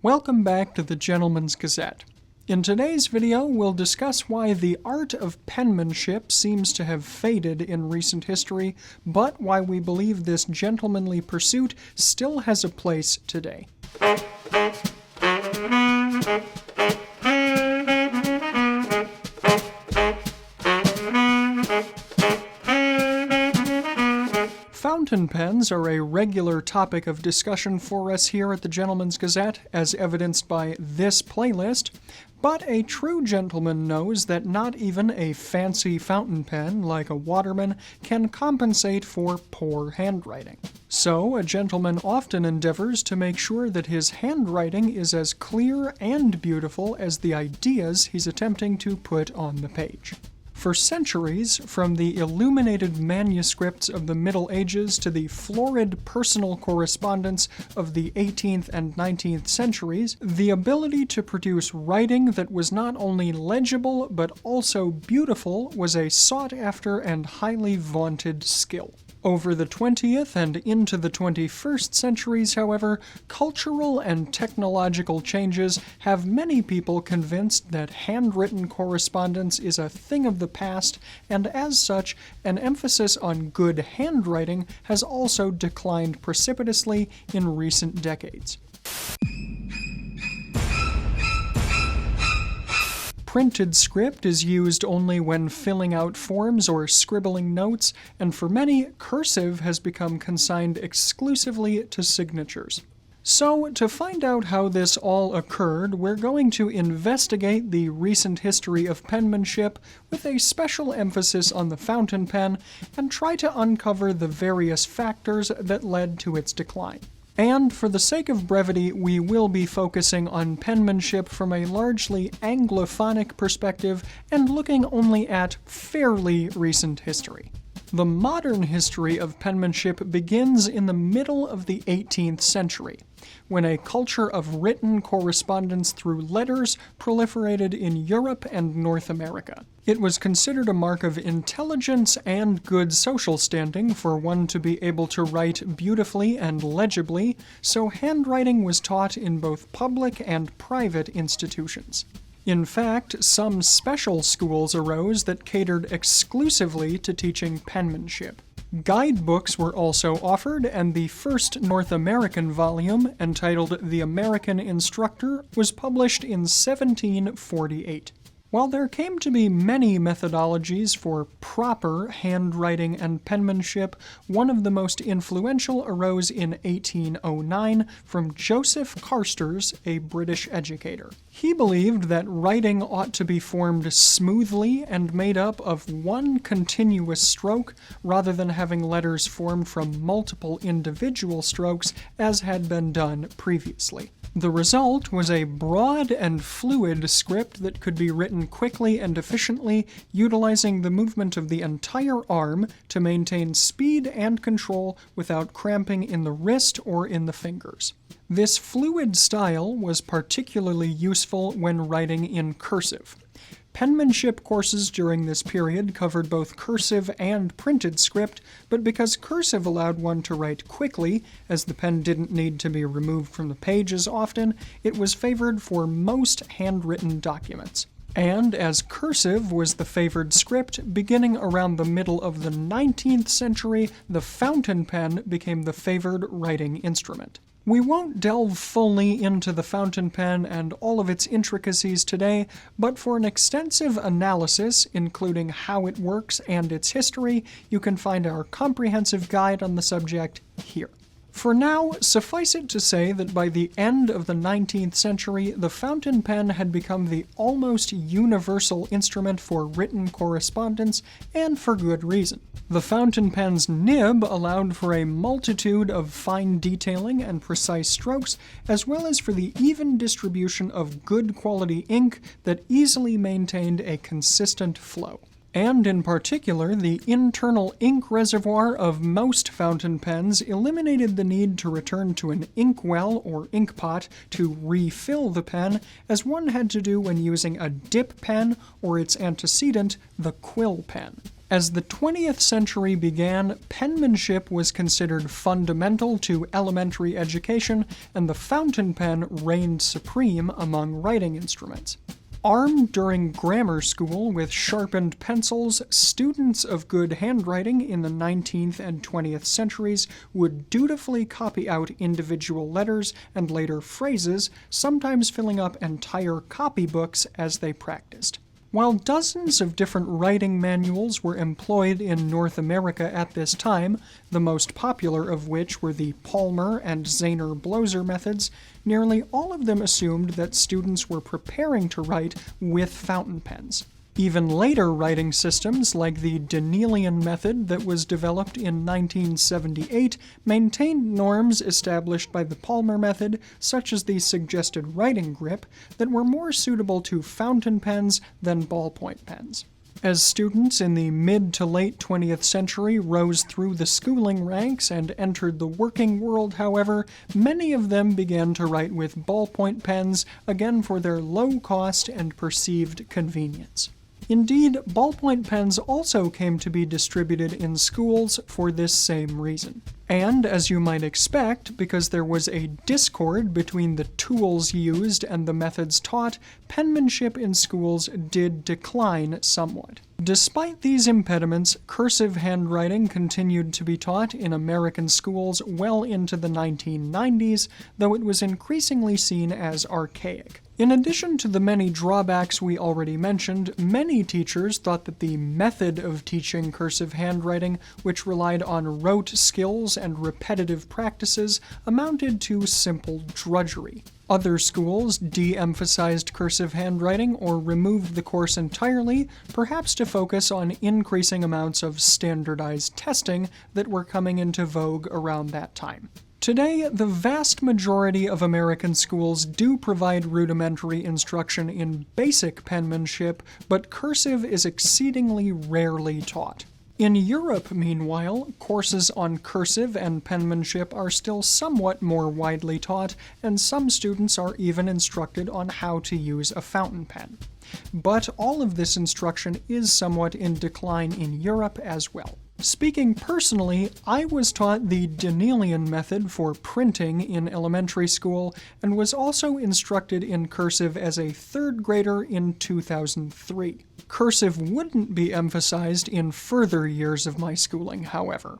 Welcome back to the Gentleman's Gazette. In today's video, we'll discuss why the art of penmanship seems to have faded in recent history, but why we believe this gentlemanly pursuit still has a place today. Fountain pens are a regular topic of discussion for us here at the Gentleman's Gazette, as evidenced by this playlist, but a true gentleman knows that not even a fancy fountain pen like a Waterman can compensate for poor handwriting. So, a gentleman often endeavors to make sure that his handwriting is as clear and beautiful as the ideas he's attempting to put on the page. For centuries, from the illuminated manuscripts of the Middle Ages to the florid personal correspondence of the 18th and 19th centuries, the ability to produce writing that was not only legible but also beautiful was a sought-after and highly vaunted skill. Over the 20th and into the 21st centuries, however, cultural and technological changes have many people convinced that handwritten correspondence is a thing of the past, and as such, an emphasis on good handwriting has also declined precipitously in recent decades. Printed script is used only when filling out forms or scribbling notes, and for many, cursive has become consigned exclusively to signatures. So, to find out how this all occurred, we're going to investigate the recent history of penmanship with a special emphasis on the fountain pen and try to uncover the various factors that led to its decline. And for the sake of brevity, we will be focusing on penmanship from a largely Anglophonic perspective and looking only at fairly recent history. The modern history of penmanship begins in the middle of the 18th century, when a culture of written correspondence through letters proliferated in Europe and North America. It was considered a mark of intelligence and good social standing for one to be able to write beautifully and legibly, so handwriting was taught in both public and private institutions. In fact, some special schools arose that catered exclusively to teaching penmanship. Guidebooks were also offered, and the first North American volume, entitled The American Instructor, was published in 1748. While there came to be many methodologies for proper handwriting and penmanship, one of the most influential arose in 1809 from Joseph Carsters, a British educator. He believed that writing ought to be formed smoothly and made up of one continuous stroke rather than having letters formed from multiple individual strokes as had been done previously. The result was a broad and fluid script that could be written quickly and efficiently, utilizing the movement of the entire arm to maintain speed and control without cramping in the wrist or in the fingers. This fluid style was particularly useful when writing in cursive. Penmanship courses during this period covered both cursive and printed script, but because cursive allowed one to write quickly, as the pen didn't need to be removed from the page as often, it was favored for most handwritten documents. And as cursive was the favored script, beginning around the middle of the 19th century, the fountain pen became the favored writing instrument. We won't delve fully into the fountain pen and all of its intricacies today, but for an extensive analysis, including how it works and its history, you can find our comprehensive guide on the subject here. For now, suffice it to say that by the end of the 19th century, the fountain pen had become the almost universal instrument for written correspondence, and for good reason. The fountain pen's nib allowed for a multitude of fine detailing and precise strokes, as well as for the even distribution of good quality ink that easily maintained a consistent flow. And in particular, the internal ink reservoir of most fountain pens eliminated the need to return to an inkwell or inkpot to refill the pen, as one had to do when using a dip pen or its antecedent, the quill pen. As the 20th century began, penmanship was considered fundamental to elementary education, and the fountain pen reigned supreme among writing instruments. Armed during grammar school with sharpened pencils, students of good handwriting in the 19th and 20th centuries would dutifully copy out individual letters and later phrases, sometimes filling up entire copybooks as they practiced. While dozens of different writing manuals were employed in North America at this time, the most popular of which were the Palmer and Zahner-Bloser methods, nearly all of them assumed that students were preparing to write with fountain pens. Even later writing systems, like the Danielian method that was developed in 1978, maintained norms established by the Palmer method, such as the suggested writing grip, that were more suitable to fountain pens than ballpoint pens. As students in the mid to late 20th century rose through the schooling ranks and entered the working world, however, many of them began to write with ballpoint pens, again for their low cost and perceived convenience. Indeed, ballpoint pens also came to be distributed in schools for this same reason. And, as you might expect, because there was a discord between the tools used and the methods taught, penmanship in schools did decline somewhat. Despite these impediments, cursive handwriting continued to be taught in American schools well into the 1990s, though it was increasingly seen as archaic. In addition to the many drawbacks we already mentioned, many teachers thought that the method of teaching cursive handwriting, which relied on rote skills and repetitive practices, amounted to simple drudgery. Other schools de-emphasized cursive handwriting or removed the course entirely, perhaps to focus on increasing amounts of standardized testing that were coming into vogue around that time. Today, the vast majority of American schools do provide rudimentary instruction in basic penmanship, but cursive is exceedingly rarely taught. In Europe, meanwhile, courses on cursive and penmanship are still somewhat more widely taught, and some students are even instructed on how to use a fountain pen. But all of this instruction is somewhat in decline in Europe as well. Speaking personally, I was taught the Danielian method for printing in elementary school and was also instructed in cursive as a third grader in 2003. Cursive wouldn't be emphasized in further years of my schooling, however.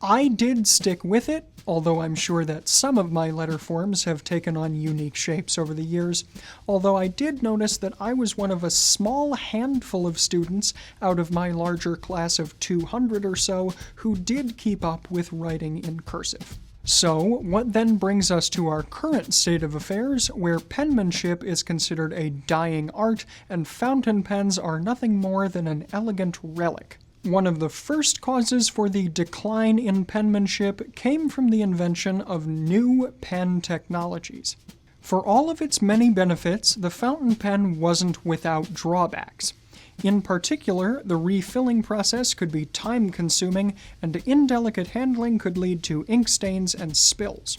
I did stick with it, although I'm sure that some of my letter forms have taken on unique shapes over the years, although I did notice that I was one of a small handful of students out of my larger class of 200 or so who did keep up with writing in cursive. So, what then brings us to our current state of affairs, where penmanship is considered a dying art and fountain pens are nothing more than an elegant relic? One of the first causes for the decline in penmanship came from the invention of new pen technologies. For all of its many benefits, the fountain pen wasn't without drawbacks. In particular, the refilling process could be time-consuming, and indelicate handling could lead to ink stains and spills.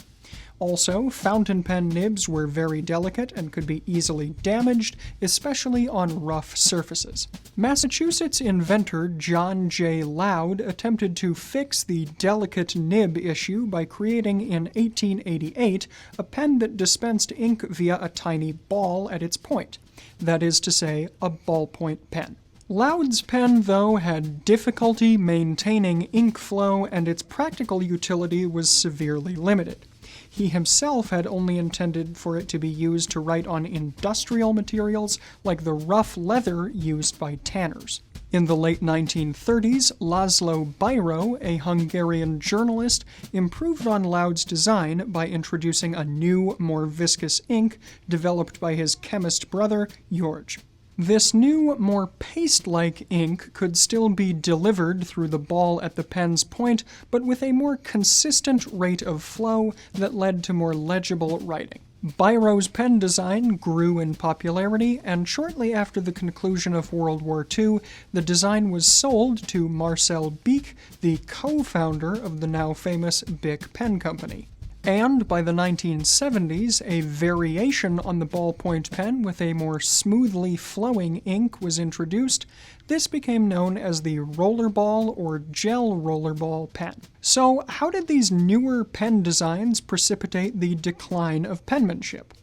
Also, fountain pen nibs were very delicate and could be easily damaged, especially on rough surfaces. Massachusetts inventor John J. Loud attempted to fix the delicate nib issue by creating in 1888 a pen that dispensed ink via a tiny ball at its point. That is to say, a ballpoint pen. Loud's pen, though, had difficulty maintaining ink flow, and its practical utility was severely limited. He himself had only intended for it to be used to write on industrial materials like the rough leather used by tanners. In the late 1930s, Laszlo Biro, a Hungarian journalist, improved on Loud's design by introducing a new, more viscous ink developed by his chemist brother, George. This new, more paste-like ink could still be delivered through the ball at the pen's point, but with a more consistent rate of flow that led to more legible writing. Biro's pen design grew in popularity, and shortly after the conclusion of World War II, the design was sold to Marcel BIC, the co-founder of the now famous BIC pen company. And by the 1970s, a variation on the ballpoint pen with a more smoothly flowing ink was introduced. This became known as the rollerball or gel rollerball pen. So, how did these newer pen designs precipitate the decline of penmanship?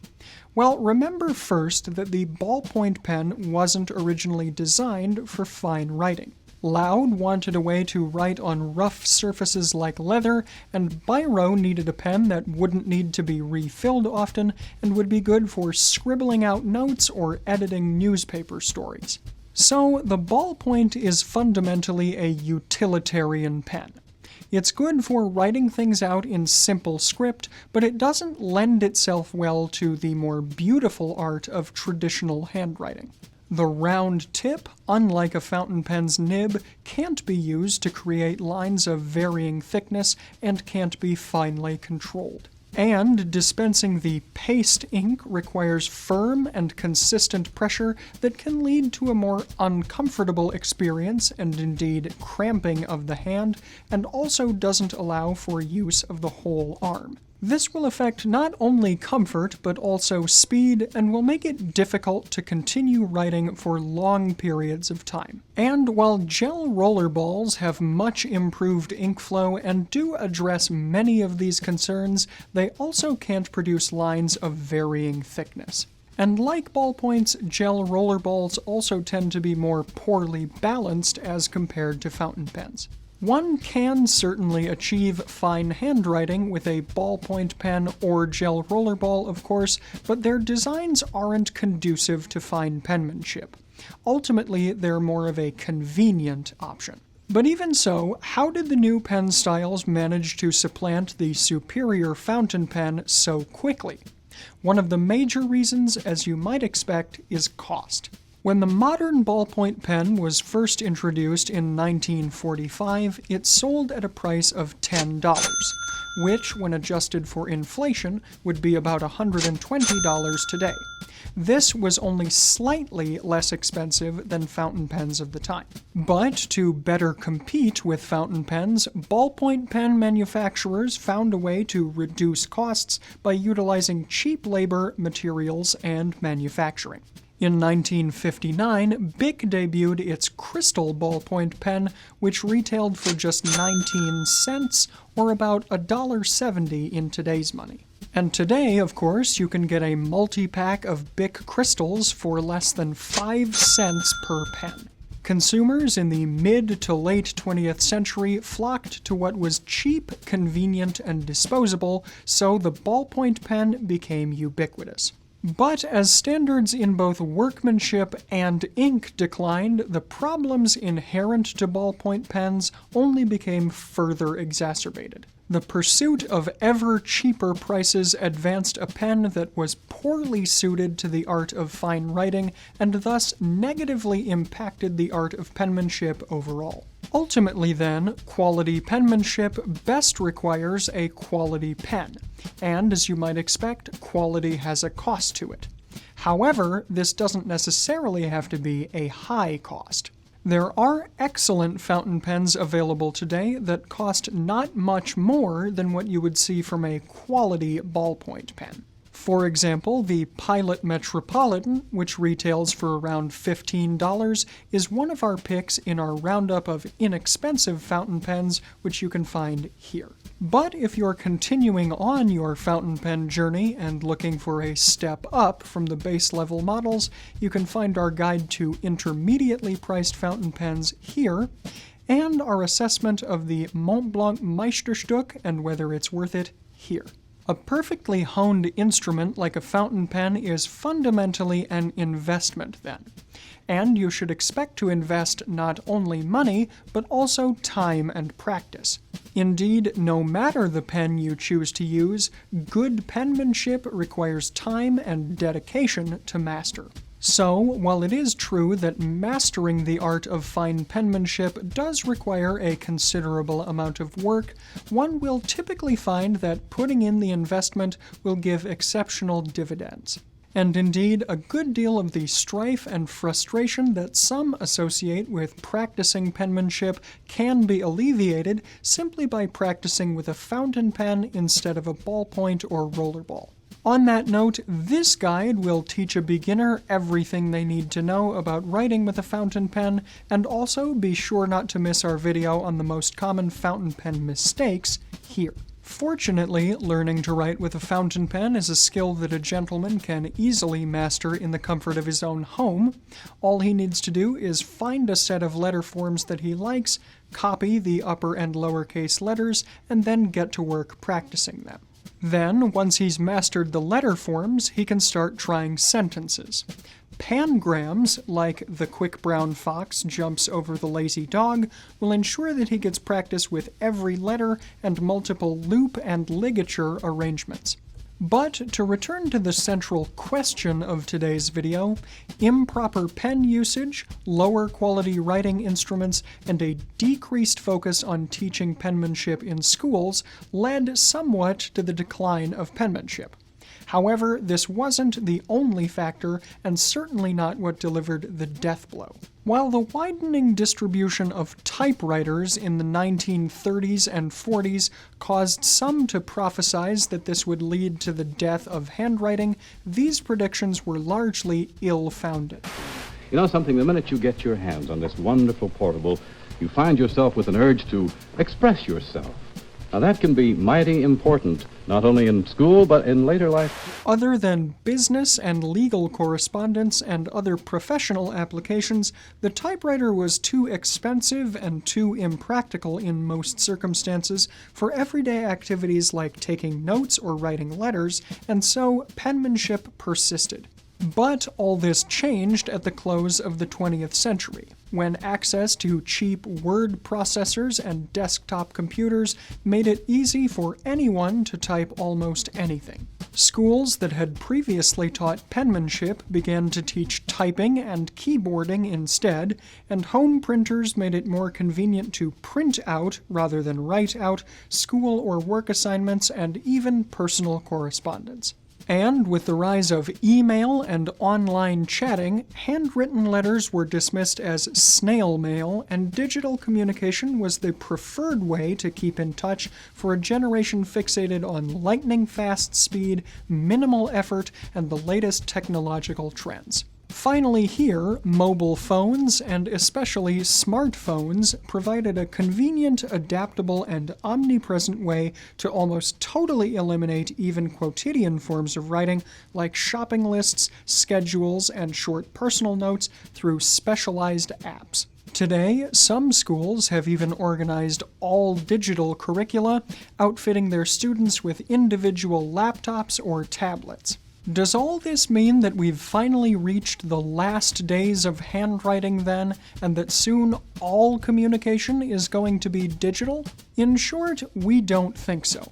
Well, remember first that the ballpoint pen wasn't originally designed for fine writing. Loud wanted a way to write on rough surfaces like leather, and Biro needed a pen that wouldn't need to be refilled often and would be good for scribbling out notes or editing newspaper stories. So, the ballpoint is fundamentally a utilitarian pen. It's good for writing things out in simple script, but it doesn't lend itself well to the more beautiful art of traditional handwriting. The round tip, unlike a fountain pen's nib, can't be used to create lines of varying thickness and can't be finely controlled. And dispensing the paste ink requires firm and consistent pressure that can lead to a more uncomfortable experience and indeed cramping of the hand, and also doesn't allow for use of the whole arm. This will affect not only comfort, but also speed, and will make it difficult to continue writing for long periods of time. And while gel rollerballs have much improved ink flow and do address many of these concerns, they also can't produce lines of varying thickness. And like ballpoints, gel rollerballs also tend to be more poorly balanced as compared to fountain pens. One can certainly achieve fine handwriting with a ballpoint pen or gel rollerball, of course, but their designs aren't conducive to fine penmanship. Ultimately, they're more of a convenient option. But even so, how did the new pen styles manage to supplant the superior fountain pen so quickly? One of the major reasons, as you might expect, is cost. When the modern ballpoint pen was first introduced in 1945, it sold at a price of $10, which, when adjusted for inflation, would be about $120 today. This was only slightly less expensive than fountain pens of the time. But to better compete with fountain pens, ballpoint pen manufacturers found a way to reduce costs by utilizing cheap labor, materials, and manufacturing. In 1959, BIC debuted its crystal ballpoint pen, which retailed for just 19 cents, or about $1.70 in today's money. And today, of course, you can get a multi-pack of BIC crystals for less than 5 cents per pen. Consumers in the mid to late 20th century flocked to what was cheap, convenient, and disposable, so the ballpoint pen became ubiquitous. But as standards in both workmanship and ink declined, the problems inherent to ballpoint pens only became further exacerbated. The pursuit of ever cheaper prices advanced a pen that was poorly suited to the art of fine writing and thus negatively impacted the art of penmanship overall. Ultimately, then, quality penmanship best requires a quality pen, and as you might expect, quality has a cost to it. However, this doesn't necessarily have to be a high cost. There are excellent fountain pens available today that cost not much more than what you would see from a quality ballpoint pen. For example, the Pilot Metropolitan, which retails for around $15, is one of our picks in our roundup of inexpensive fountain pens, which you can find here. But if you're continuing on your fountain pen journey and looking for a step up from the base level models, you can find our guide to intermediately priced fountain pens here, and our assessment of the Mont Blanc Meisterstück and whether it's worth it here. A perfectly honed instrument like a fountain pen is fundamentally an investment then, and you should expect to invest not only money, but also time and practice. Indeed, no matter the pen you choose to use, good penmanship requires time and dedication to master. So, while it is true that mastering the art of fine penmanship does require a considerable amount of work, one will typically find that putting in the investment will give exceptional dividends. And indeed, a good deal of the strife and frustration that some associate with practicing penmanship can be alleviated simply by practicing with a fountain pen instead of a ballpoint or rollerball. On that note, this guide will teach a beginner everything they need to know about writing with a fountain pen, and also be sure not to miss our video on the most common fountain pen mistakes here. Fortunately, learning to write with a fountain pen is a skill that a gentleman can easily master in the comfort of his own home. All he needs to do is find a set of letter forms that he likes, copy the upper and lowercase letters, and then get to work practicing them. Then, once he's mastered the letter forms, he can start trying sentences. Pangrams, like "the quick brown fox jumps over the lazy dog," will ensure that he gets practice with every letter and multiple loop and ligature arrangements. But to return to the central question of today's video, improper pen usage, lower quality writing instruments, and a decreased focus on teaching penmanship in schools led somewhat to the decline of penmanship. However, this wasn't the only factor, and certainly not what delivered the death blow. While the widening distribution of typewriters in the 1930s and 40s caused some to prophesize that this would lead to the death of handwriting, these predictions were largely ill-founded. You know something, the minute you get your hands on this wonderful portable, you find yourself with an urge to express yourself. Now that can be mighty important, not only in school, but in later life. Other than business and legal correspondence and other professional applications, the typewriter was too expensive and too impractical in most circumstances for everyday activities like taking notes or writing letters, and so penmanship persisted. But all this changed at the close of the 20th century, when access to cheap word processors and desktop computers made it easy for anyone to type almost anything. Schools that had previously taught penmanship began to teach typing and keyboarding instead, and home printers made it more convenient to print out, rather than write out, school or work assignments and even personal correspondence. And with the rise of email and online chatting, handwritten letters were dismissed as snail mail, and digital communication was the preferred way to keep in touch for a generation fixated on lightning-fast speed, minimal effort, and the latest technological trends. Finally here, mobile phones, and especially smartphones, provided a convenient, adaptable, and omnipresent way to almost totally eliminate even quotidian forms of writing like shopping lists, schedules, and short personal notes through specialized apps. Today, some schools have even organized all-digital curricula, outfitting their students with individual laptops or tablets. Does all this mean that we've finally reached the last days of handwriting then, and that soon all communication is going to be digital? In short, we don't think so.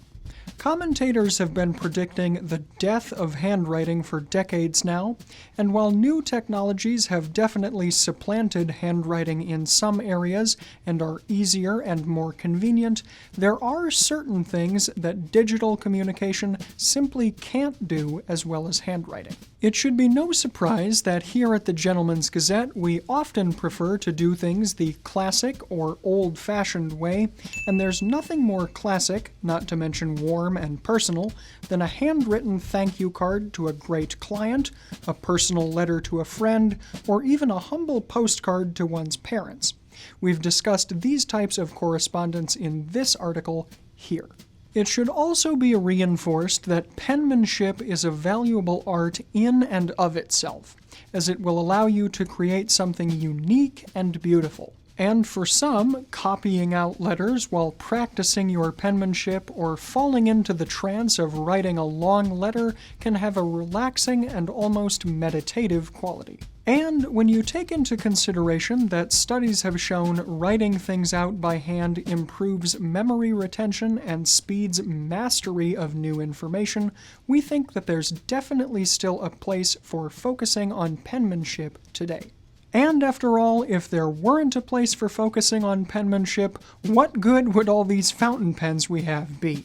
Commentators have been predicting the death of handwriting for decades now, and while new technologies have definitely supplanted handwriting in some areas and are easier and more convenient, there are certain things that digital communication simply can't do as well as handwriting. It should be no surprise that here at the Gentleman's Gazette we often prefer to do things the classic or old-fashioned way, and there's nothing more classic, not to mention warm and personal, than a handwritten thank you card to a great client, a personal letter to a friend, or even a humble postcard to one's parents. We've discussed these types of correspondence in this article here. It should also be reinforced that penmanship is a valuable art in and of itself, as it will allow you to create something unique and beautiful. And for some, copying out letters while practicing your penmanship or falling into the trance of writing a long letter can have a relaxing and almost meditative quality. And when you take into consideration that studies have shown writing things out by hand improves memory retention and speeds mastery of new information, we think that there's definitely still a place for focusing on penmanship today. And after all, if there weren't a place for focusing on penmanship, what good would all these fountain pens we have be?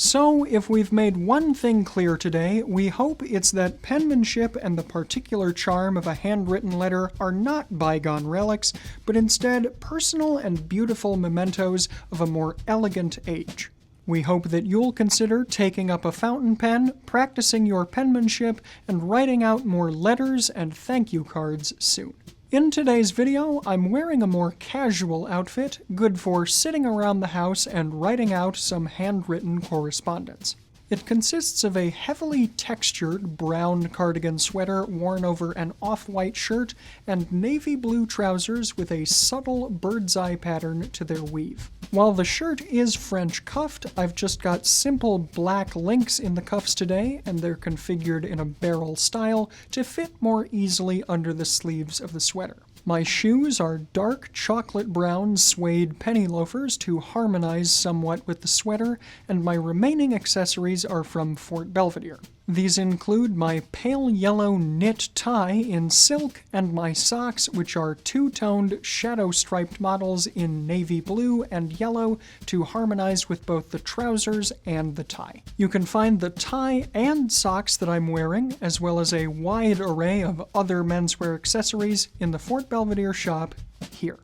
So, if we've made one thing clear today, we hope it's that penmanship and the particular charm of a handwritten letter are not bygone relics, but instead personal and beautiful mementos of a more elegant age. We hope that you'll consider taking up a fountain pen, practicing your penmanship, and writing out more letters and thank you cards soon. In today's video, I'm wearing a more casual outfit, good for sitting around the house and writing out some handwritten correspondence. It consists of a heavily textured brown cardigan sweater worn over an off-white shirt and navy blue trousers with a subtle bird's eye pattern to their weave. While the shirt is French cuffed, I've just got simple black links in the cuffs today, and they're configured in a barrel style to fit more easily under the sleeves of the sweater. My shoes are dark chocolate brown suede penny loafers to harmonize somewhat with the sweater, and my remaining accessories are from Fort Belvedere. These include my pale yellow knit tie in silk and my socks, which are two-toned shadow-striped models in navy blue and yellow to harmonize with both the trousers and the tie. You can find the tie and socks that I'm wearing, as well as a wide array of other menswear accessories in the Fort Belvedere shop here.